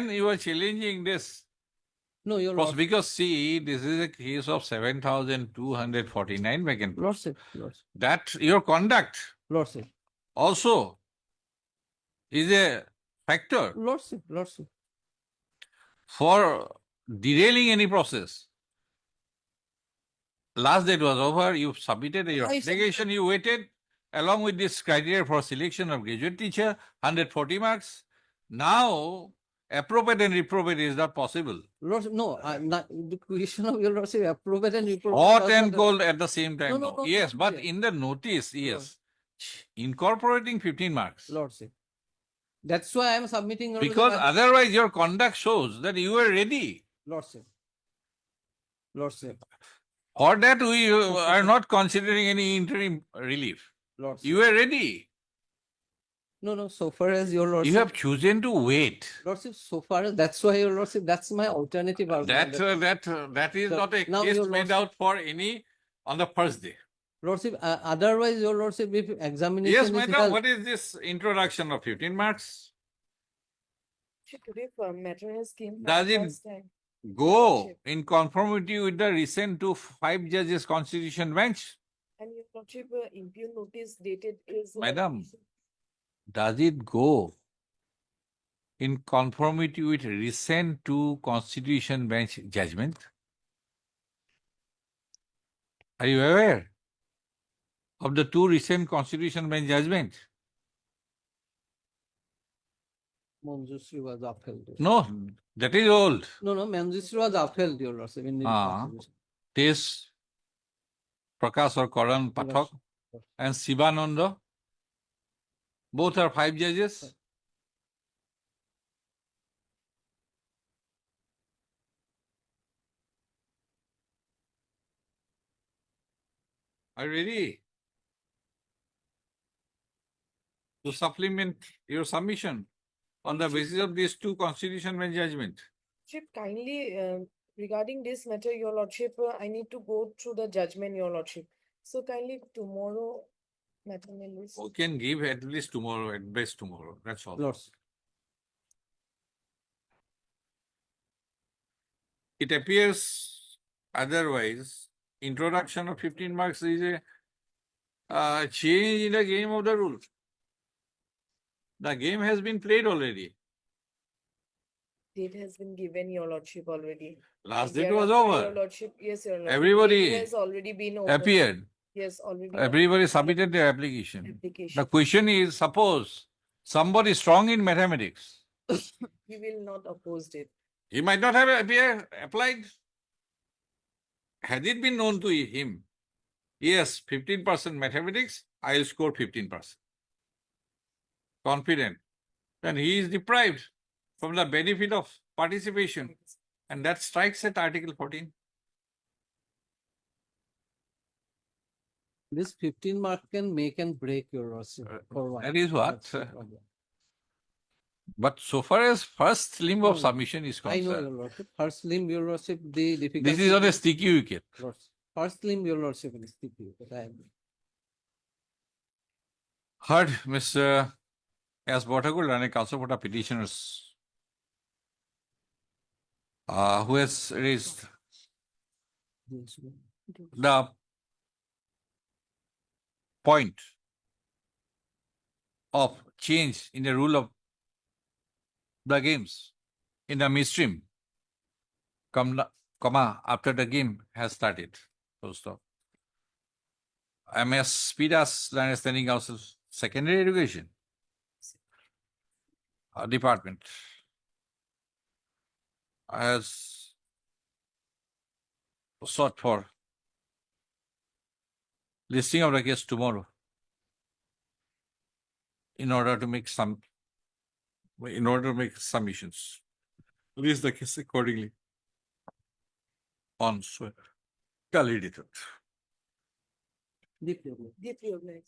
You are challenging this. No, your lordship. Because see, this is a case of 7,249 vacant. Lordship. That your conduct Lordship. also is a factor Lordship. for derailing any process. Last date was over, you submitted your application, you waited along with this criteria for selection of graduate teacher, 140 marks. Now, appropriate and reprobate is not possible. Lordship, no, not, the question of your lordship, appropriate and reprobate. Hot does and not- cold at the same time. No, Yes, but yeah. in the notice, yes, incorporating 15 marks. Lordship. That's why I am submitting. Lordship. Because otherwise your conduct shows that you are ready. Lordship. For that, we are not considering any interim relief. Lordship. You are ready. No, so far as your lordship. You have chosen to wait. Lordship, so far as that's why your lordship, that's my alternative argument. That is So, not a now case your made lordship- out for any on the first day. Lordship, otherwise your lordship, if examination Yes, is madam, held- what is this introduction of 15 marks? Today, matter has came for Does the it first time. Go in conformity with the recent to 5 judges constitution bench? And your lordship, impugn notice dated is. Madam. Does it go in conformity with recent to constitution bench judgment? Are you aware of the 2 recent constitution bench judgment? Manjusri was upheld. No, that is old. No, Manjusri was upheld, your lordship. In the constitution. This Prakash or Karan Pathak and Sivananda, both are 5 judges. Are you ready to supplement your submission on the basis of these 2 constitution bench judgment? Lordship, kindly, regarding this matter, your lordship, I need to go through the judgment, your lordship. So kindly tomorrow, matter may list. We can give at least tomorrow, at best tomorrow. That's all. Lordship. It appears otherwise. Introduction of 15 marks is a change in the game of the rules. The game has been played already. Date has been given, your lordship, already. Last date Thereafter, was Your over. lordship, yes, your lordship. Everybody Date has already been opened. Appeared. Yes, already. Everybody submitted their application. Application. The question is, suppose somebody strong in mathematics, We will not oppose it. he might not have applied. Had it been known to him, yes, 15% mathematics, I'll score 15%. Confident. Then he is deprived from the benefit of participation. And that strikes at Article 14. This 15 mark can make and break your lordship. For one. That is what. That's the problem. But so far as first limb of No, submission is I know concerned, your lordship. First limb, your lordship, the difficulty. this is on a sticky wicket. Lordship. First limb, your lordship, is sticky. But I agree. Heard Mr. S. Botagul and a council for petitioners who has raised Yes, the point of change in the rule of the games in the midstream, comma, after the game has started. Full stop. MS PDAS, the Understanding Council, Secondary Education Department has sought for listing of the case tomorrow in order to make submissions. List the case accordingly on Kalidi. Deeply. Deeply organized.